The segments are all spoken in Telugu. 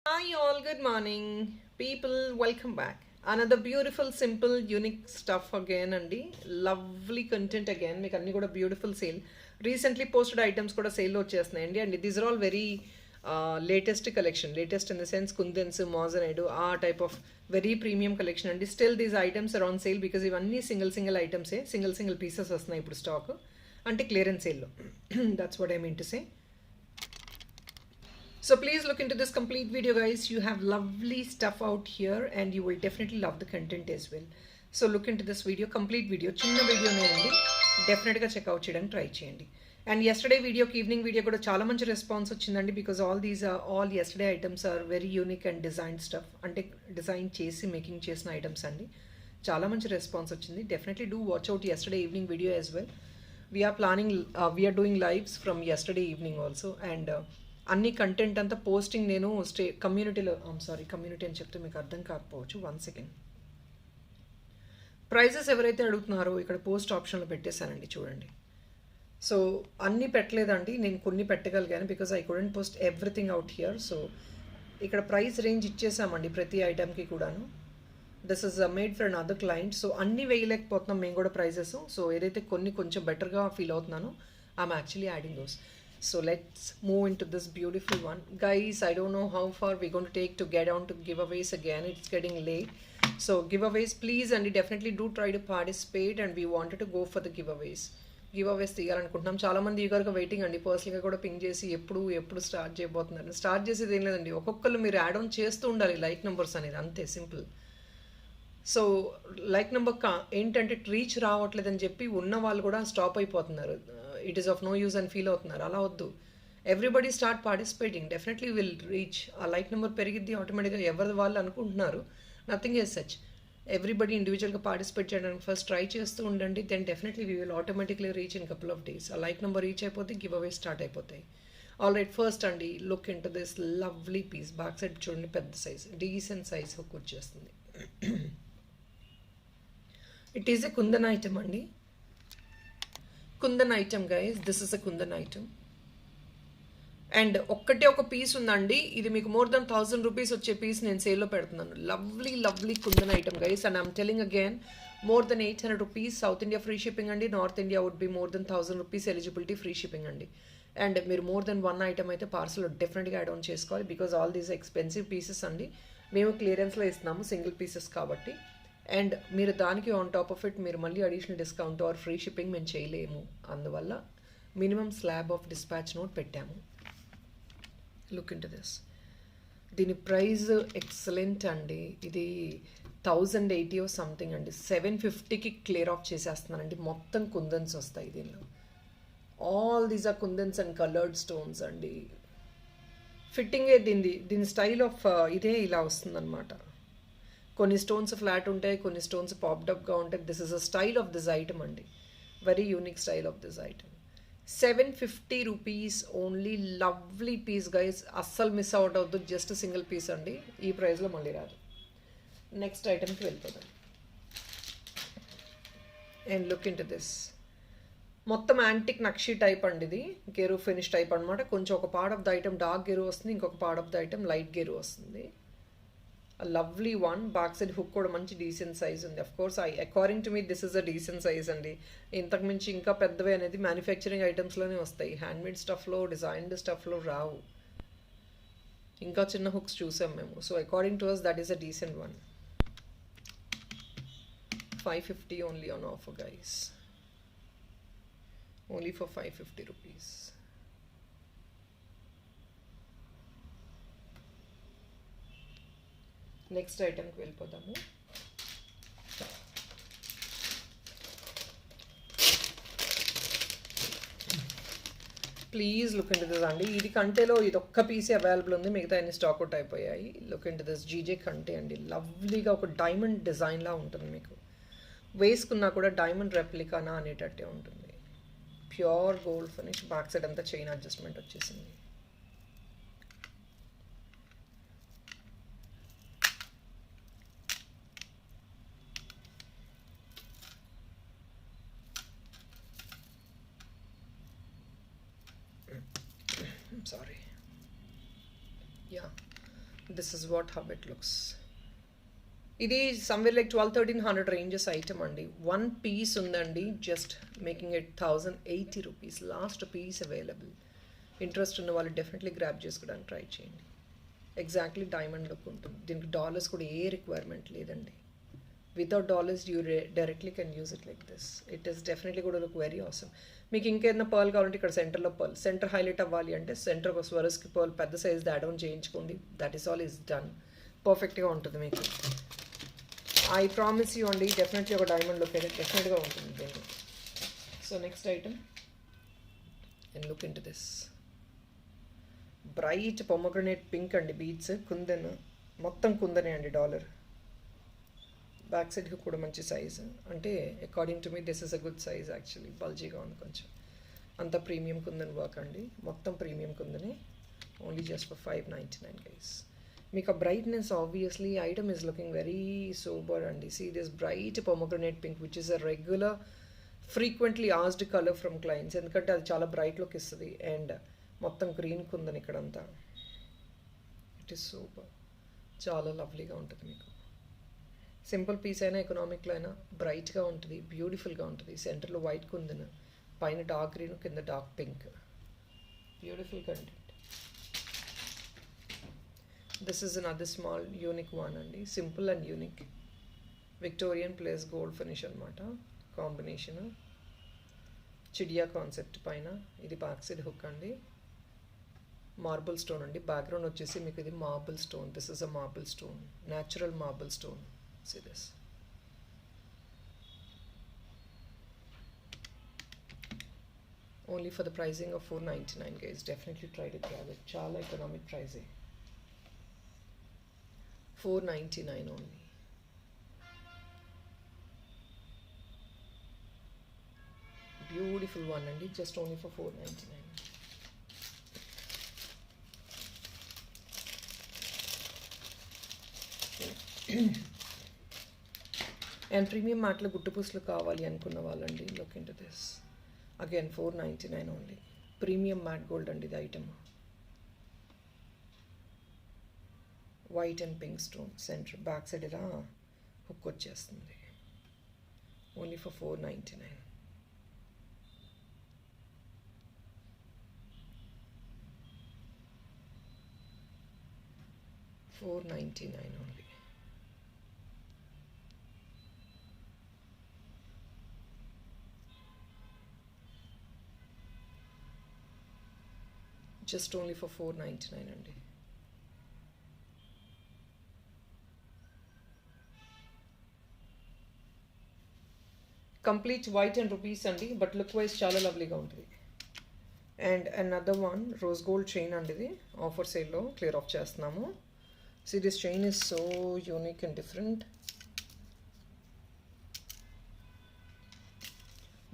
Hi, all, good morning. People, welcome back. Another beautiful, simple, unique stuff again, Andy. Lovely content again. మీకు అన్ని కూడా beautiful sale recently posted items కూడా సేల్లో వచ్చేస్తున్నాయండి and these are all very latest collection latest in the sense kundans మోజనైడు ఆ type of very premium collection అండి still these items are on sale because ఇవన్నీ సింగిల్ ఐటమ్సే సింగిల్ పీసెస్ వస్తున్నాయి ఇప్పుడు స్టాక్ అంటే క్లియరెన్స్ సేల్లో that's what I mean to say. So please look into this complete video, guys. You have lovely stuff out here and you will definitely love the content as well. So look into this video, complete video. చిన్న వీడియోనే ఉంది, డెఫినెట్గా చెక్అవుట్ చేయడానికి ట్రై చేయండి. అండ్ ఎస్టర్డే వీడియోకి ఈవినింగ్ వీడియో కూడా చాలా మంచి రెస్పాన్స్ వచ్చిందండి because all yesterday items are very unique and design stuff అంటే డిజైన్ చేసి మేకింగ్ చేసిన ఐటమ్స్ అండి. చాలా మంచి రెస్పాన్స్ వచ్చింది. Definitely do watch out yesterday evening video as well. We are doing lives from yesterday evening also and అన్ని కంటెంట్ అంతా పోస్టింగ్ నేను కమ్యూనిటీలో కమ్యూనిటీ అని చెప్తే మీకు అర్థం కాకపోవచ్చు. 1 సెకండ్. ప్రైజెస్ ఎవరైతే అడుగుతున్నారో ఇక్కడ పోస్ట్ ఆప్షన్లో పెట్టేశానండి చూడండి. సో అన్నీ పెట్టలేదండి, నేను కొన్ని పెట్టగలిగాను because I couldn't post everything out here. So ఇక్కడ ప్రైస్ రేంజ్ ఇచ్చేసామండి ప్రతి ఐటమ్కి కూడాను. This is made for another client. So అన్నీ వేయలేకపోతున్నాం మేము కూడా ప్రైజెస్. సో ఏదైతే కొన్ని కొంచెం బెటర్గా ఫీల్ అవుతున్నానో I'm actually adding those. So let's move into this beautiful one. Guys, I don't know how far we're going to take to get on to giveaways again. It's getting late. So giveaways, please, and definitely do try to participate and we wanted to go for the giveaways. Giveaways తీయాలనుకుంటున్నాం. చాలామంది ఈగర్గా వెయిటింగ్ అండి. పర్సనల్గా కూడా పింగ్ చేసి ఎప్పుడు స్టార్ట్ చేయబోతున్నారు. స్టార్ట్ చేసేది ఏం లేదండి, ఒక్కొక్కరు మీరు యాడ్ ఆన్ చేస్తూ ఉండాలి లైక్ నెంబర్స్ అనేది, అంతే సింపుల్. సో లైక్ నెంబర్ ఏంటంటే రీచ్ రావట్లేదని చెప్పి ఉన్న వాళ్ళు కూడా స్టాప్ అయిపోతున్నారు. It is of no use అని ఫీల్ అవుతున్నారు. అలా వద్దు, everybody start participating. Definitely will reach. ఆ లైక్ నెంబర్ పెరిగిద్ది ఆటోమేటిక్గా, ఎవరి వాళ్ళు అనుకుంటున్నారు. Nothing is such. ఎవ్రీబడి ఇండివిజువల్గా పార్టిసిపేట్ చేయడానికి ఫస్ట్ ట్రై చేస్తూ ఉండండి. Then definitely we will automatically reach in couple of days. ఆ లైక్ నెంబర్ రీచ్ అయిపోతే గివ్ అవే స్టార్ట్ అయిపోతాయి. ఆల్ రైట్, ఫస్ట్ అండి look into this lovely piece. Back side చూడండి, పెద్ద సైజ్, డీసెంట్ సైజ్ హుక్ వచ్చేస్తుంది. It is a kundan item అండి. Kundan item guys, this is a kundan item and ఒక్కటే ఒక పీస్ ఉందండి. ఇది మీకు మోర్ దెన్ 1000 రూపీస్ వచ్చే పీస్ నేను సేల్లో పెడుతున్నాను. Lovely kundan item guys and I'm telling again, more than 800 rupees. South India free shipping అండి. North India would be more than 1000 rupees eligibility, free shipping అండి. అండ్ మీరు మోర్ దెన్ 1 ఐటమ్ అయితే పార్సల్ డెఫినెట్గా యాడ్ ఆన్ చేసుకోవాలి because all these expensive pieces అండి. మేము క్లియరెన్స్లో ఇస్తున్నాము సింగిల్ పీసెస్ కాబట్టి. అండ్ మీరు దానికి ఆన్ టాప్ ఆఫ్ ఇట్ మీరు మళ్ళీ additional discount or free shipping మేము చేయలేము. అందువల్ల minimum slab of dispatch note పెట్టాము. Look into this. దీని ప్రైస్ ఎక్సలెంట్ అండి. ఇది 1080 సంథింగ్ అండి. 750కి క్లియర్ ఆఫ్ చేసేస్తున్నానండి. మొత్తం కుందన్స్ వస్తాయి దీనిలో. All these are kundans and coloured stones అండి. ఫిట్టింగే దీని స్టైల్ ఆఫ్ ఇదే ఇలా వస్తుందన్నమాట. కొన్ని స్టోన్స్ ఫ్లాట్ ఉంటాయి, కొన్ని స్టోన్స్ పాప్డప్గా ఉంటాయి. This is a style of this item అండి, very unique style of this item. 750 rupees only. Lovely piece guys, అస్సలు మిస్ అవుట్ అవుద్దు. జస్ట్ సింగిల్ పీస్ అండి, ఈ ప్రైస్లో మళ్ళీ రాదు. నెక్స్ట్ ఐటమ్కి వెళ్ళిపోదాం. And look into this. మొత్తం యాంటిక్ నక్షి టైప్ అండి. ఇది గెరు ఫినిష్ టైప్ అనమాట. కొంచెం ఒక part of the item dark గెరు వస్తుంది, ఇంకొక part of the item light గెరు వస్తుంది. Lovely one. Back side hook కూడా మంచి డీసెంట్ సైజ్ ఉంది. అఫ్ కోర్స్ అకార్డింగ్ టు మీ this is a decent size అండి. ఇంతకు మించి ఇంకా పెద్దవి అనేది మ్యానుఫ్యాక్చరింగ్ ఐటమ్స్లోనే వస్తాయి. హ్యాండ్మేడ్ స్టఫ్లో, డిజైన్డ్ స్టఫ్లో రావు. ఇంకా చిన్న హుక్స్ చూసాం మేము. So according to us that is a decent one. 550 only on offer guys. Only for 550 rupees. Next ఐటమ్కి వెళ్ళిపోదాము. ప్లీజ్ లుక్ ఇంటు దిస్ అండి. ఇది కంటేలో ఇది ఒక్క పీసే అవైలబుల్ ఉంది, మిగతా అన్ని స్టాక్ అవుట్ అయిపోయాయి. లుక్ ఇంటు దిస్ జీజే కంటే అండి. లవ్లీగా ఒక డైమండ్ డిజైన్లా ఉంటుంది. మీకు వేసుకున్నా కూడా డైమండ్ రెప్లికానా అనేటట్టే ఉంటుంది. Pure gold finish. Back side అంతా చైన్ అడ్జస్ట్మెంట్ వచ్చేసింది. Sorry, yeah this is what how it looks. ఇది సమ్వేర్ లైక్ 1200-1300 రేంజెస్ ఐటమ్ అండి. 1 పీస్ ఉందండి, just making it 1080 rupees. Last piece available. Interest ఉన్న వాళ్ళు డెఫినెట్లీ గ్రాప్ చేసుకోవడానికి ట్రై చేయండి. ఎగ్జాక్ట్లీ డైమండ్ లుక్ ఉంటుంది. దీనికి డాలర్స్ కూడా ఏ రిక్వైర్మెంట్ లేదండి. Without dollars you directly can use it like this. It is definitely కూడా లుక్ వెరీ ఆసమ్. మీకు ఇంకేదైనా పర్ల్ కావాలంటే ఇక్కడ సెంటర్లో పర్ల్, సెంటర్ హైలైట్ అవ్వాలి అంటే సెంటర్ స్వరస్కి పర్ల్ పెద్ద సైజ్ యాడ్ ఆన్ చేయించుకోండి. That is all is done. పర్ఫెక్ట్గా ఉంటుంది మీకు. ఐ ప్రామిస్ యూ అండి, డెఫినెట్లీ ఒక డైమండ్ లుక్ అయితే డెఫినెట్గా ఉంటుంది దీన్ని. So next item and look into this bright pomegranate pink అండి. బీడ్స్ కుందన్, మొత్తం కుందనే అండి. డాలర్ బ్యాక్ సైడ్కి కూడా మంచి సైజు, అంటే అకార్డింగ్ టు మీ this is a good size actually. బల్జీగా ఉంది కొంచెం. అంత ప్రీమియం కుందన్ వర్క్ అండి, మొత్తం ప్రీమియం కుందనే. Only just for 599 guys. మీకు ఆ brightness obviously item is looking very super అండి. See this bright pomegranate pink which is a regular frequently asked colour from clients, ఎందుకంటే అది చాలా బ్రైట్ లుక్ ఇస్తుంది. అండ్ మొత్తం గ్రీన్ కుందని ఇక్కడంతా. ఇట్ ఈస్ సూపర్, చాలా లవ్లీగా ఉంటుంది మీకు. సింపుల్ పీస్ అయినా ఎకనామిక్లో అయినా బ్రైట్గా ఉంటుంది, బ్యూటిఫుల్గా ఉంటుంది. సెంటర్లో వైట్ కుందన్, పైన డార్క్ గ్రీన్, కింద dark pink. Beautiful content. This is another small unique one అండి. Simple and unique. Victorian plus gold finish అనమాట కాంబినేషన్. చిడియా కాన్సెప్ట్ పైన ఇది బ్యాక్ సైడ్ హుక్ అండి. మార్బుల్ స్టోన్ అండి. బ్యాక్గ్రౌండ్ వచ్చేసి మీకు ఇది marble stone. This is a marble stone, natural marble stone. See this. Only for the pricing of 499 guys. Definitely try to grab it. Chala economic price. 499 only. Beautiful one and just only for 499. And premium మ్యాట్లో గుట్టు పూసలు కావాలి అనుకున్న వాళ్ళండి, look into this. Again 499 only. Premium matte gold అండి ఇది item. White and pink stone centre, back side ఇలా హుక్ వచ్చేస్తుంది. Only for 499. $499 only. Just only for 499 అండి. కంప్లీట్ వైట్ అండ్ రూపీస్ అండి, బట్ లుక్ వైజ్ చాలా లవ్లీగా ఉంటుంది. And another one rose gold chain అండి. ఇది ఆఫర్ సేల్లో క్లియర్ ఆఫ్ చేస్తున్నాము. See, this chain is so unique and different.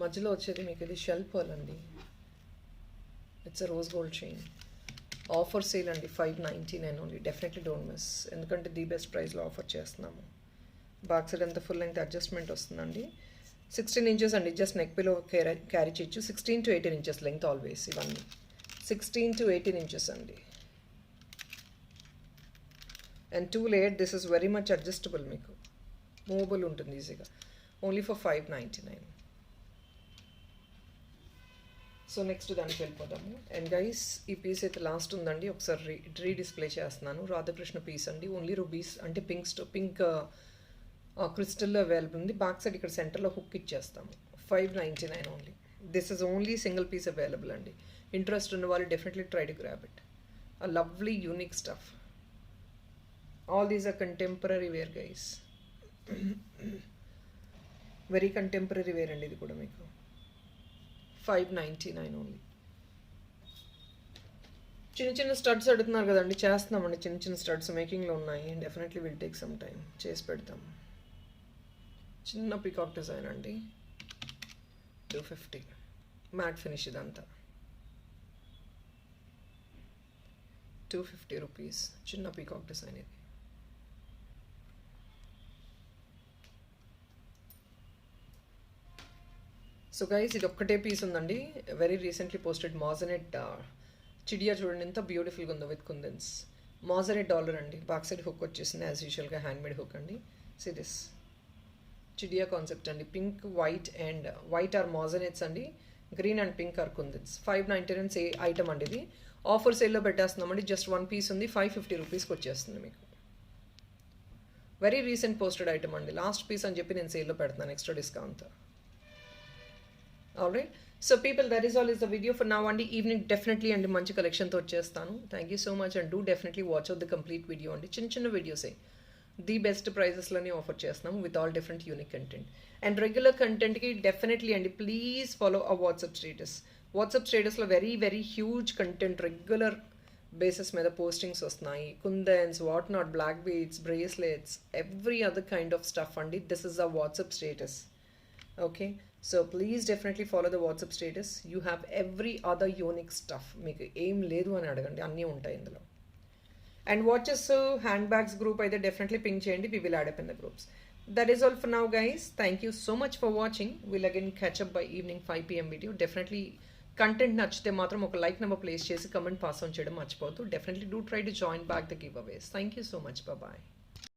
మధ్యలో వచ్చేది మీకు ఇది షెల్ పర్ల్ అండి. It's a rose gold chain. Offer sale అండి, 599 ఓన్లీ. డెఫినెట్లీ డోంట్ మిస్, ఎందుకంటే ది బెస్ట్ ప్రైస్లో ఆఫర్ చేస్తున్నాము. బ్యాక్ సైడ్ అంతా ఫుల్ లెంగ్త్ అడ్జస్ట్మెంట్ వస్తుందండి. 16 ఇంచెస్ అండి, జస్ట్ నెక్ పిలో క్యారీ చేయొచ్చు. 16 to 18 ఇంచెస్ లెంగ్త్ ఆల్వేస్. ఇవన్నీ 16 to 18 ఇంచెస్ అండి. And 2 layered, this is very much adjustable, మీకు మూవబుల్ ఉంటుంది ఈజీగా. Only for 599. సో నెక్స్ట్ దానికి వెళ్ళిపోదాము. అండ్ గైస్, ఈ పీస్ అయితే లాస్ట్ ఉందండి, ఒకసారి రీడిస్ప్లే చేస్తున్నాను. రాధాకృష్ణ పీస్ అండి, ఓన్లీ రూబీస్ అంటే పింక్ క్రిస్టల్లో అవైలబుల్ ఉంది. బ్యాక్ సైడ్ ఇక్కడ సెంటర్లో హుక్ ఇచ్చేస్తాము. 599 only. This is only single piece available అండి. ఇంట్రెస్ట్ ఉన్న వాళ్ళు definitely try to grab it. A lovely unique stuff. All these are contemporary wear guys. Very contemporary wear అండి ఇది కూడా మీకు. 599 ఓన్లీ. చిన్న చిన్న స్టడ్స్ అడుగుతున్నారు కదండి, చేస్తున్నామండి. చిన్న చిన్న స్టడ్స్ మేకింగ్లో ఉన్నాయి. Definitely will take some time, చేసి పెడతాం. చిన్న పీకాక్ డిజైన్ అండి, 250 మ్యాట్ ఫినిష్. ఇదంతా 250 రూపీస్. చిన్న పీకాక్ డిజైన్ ఇది. సో గైస్, ఇది ఒక్కటే పీస్ ఉందండి. వెరీ రీసెంట్లీ పోస్టెడ్ మాజనెట్ చిడియా చూడండి ఎంత బ్యూటిఫుల్గా ఉందో విత్ కుందన్స్. మాజరెట్ డాలర్ అండి, బ్యాక్ సైడ్ హుక్ వచ్చేసింది యాజ్ యూజువల్గా హ్యాండ్మేడ్ హుక్ అండి. సి దిస్ చిడియా కాన్సెప్ట్ అండి, pink white and white are మాజనెట్స్ అండి, green and pink are kundans. 599 item అండి ఇది. ఆఫర్ సేల్లో పెట్టేస్తున్నామండి, జస్ట్ 1 పీస్ ఉంది, 550 రూపీస్కి వచ్చేస్తుంది మీకు. వెరీ రీసెంట్ పోస్టెడ్ ఐటమ్ అండి, లాస్ట్ పీస్ అని చెప్పి నేను సేల్లో పెడుతున్నాను extra discount. All right, so people that is all is the video for now అండి. ఈవినింగ్ డెఫినెట్లీ అండి మంచి కలెక్షన్తో వచ్చేస్తాను. Thank you so much and do definitely watch out the complete video అండి. చిన్న చిన్న వీడియోసే ది బెస్ట్ ప్రైజెస్లోనే ఆఫర్ చేస్తున్నాము with all different unique content. And regular కంటెంట్కి డెఫినెట్లీ అండి ప్లీజ్ ఫాలో ఆ వాట్సాప్ స్టేటస్. వాట్సాప్ స్టేటస్లో very very huge content regular basis మీద పోస్టింగ్స్ వస్తున్నాయి. Kundans, what not, black beads, bracelets, every other kind of stuff అండి. This is a WhatsApp status. Okay, so please definitely follow the WhatsApp status. You have every other unique stuff. మీకు ఏం లేదు అని అడగండి, అన్నీ ఉంటాయి ఇందులో. And watches, hand bags group అయితే డెఫినెట్లీ పింక్ చేయండి. We will add up in the groups. That is all for now, guys. Thank you so much for watching. We'll again catch up by evening 5 PM video. Definitely content నచ్చితే మాత్రం ఒక లైక్ నెంబర్ ప్లేస్ చేసి కమెంట్ పాస్ ఆన్ చేయడం మర్చిపోవద్దు. Definitely do try to join back the giveaways. Thank you so much. Bye.